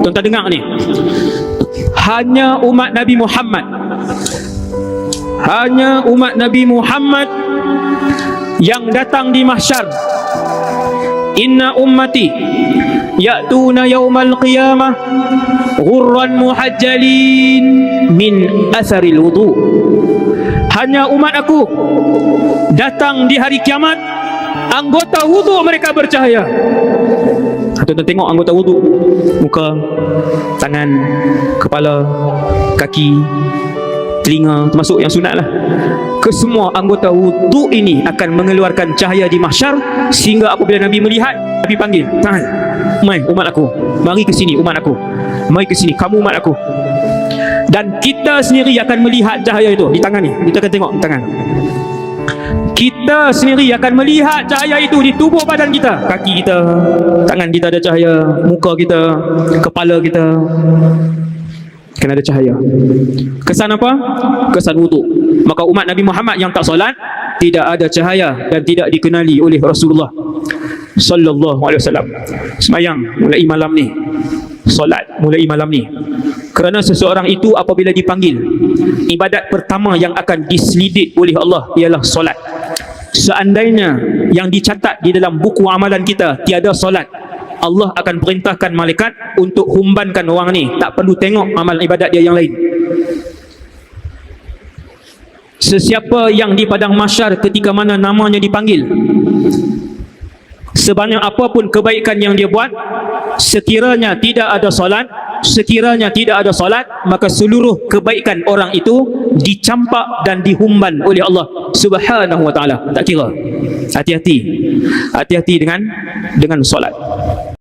Tuan-tuan dengar ni. Hanya umat Nabi Muhammad, hanya umat Nabi Muhammad yang datang di mahsyar. Inna ummati ya'tuna yawmal qiyamah ghurran muhajjalin min atharil wudu. Hanya umat aku datang di hari kiamat, anggota wudu mereka bercahaya. Tuan-tuan tengok anggota wudu, muka, tangan, kepala, kaki, telinga, termasuk yang sunat lah. Kesemua anggota wudu ini akan mengeluarkan cahaya di mahsyar, sehingga apabila Nabi melihat, Nabi panggil, tangan, mai umat aku, mari ke sini umat aku, mari ke sini kamu umat aku. Dan kita sendiri akan melihat cahaya itu di tangan ni. Kita akan tengok tangan. Kita sendiri akan melihat cahaya itu di tubuh badan kita. Kaki kita, tangan kita ada cahaya, muka kita, kepala kita kena ada cahaya. Kesan apa? Kesan wuduk. Maka umat Nabi Muhammad yang tak solat tidak ada cahaya dan tidak dikenali oleh Rasulullah sallallahu alaihi wasallam. Semayang mulai malam ni, solat mulai malam ni. Kerana seseorang itu apabila dipanggil, ibadat pertama yang akan diselidik oleh Allah ialah solat. Seandainya yang dicatat di dalam buku amalan kita tiada solat, Allah akan perintahkan malaikat untuk humbankan orang ni, tak perlu tengok amal ibadat dia yang lain. Sesiapa yang di padang mahsyar ketika mana namanya dipanggil, sebanyak apapun kebaikan yang dia buat, sekiranya tidak ada solat, maka seluruh kebaikan orang itu dicampak dan dihumban oleh Allah Subhanahu wa taala. Tak kira. Hati-hati dengan solat.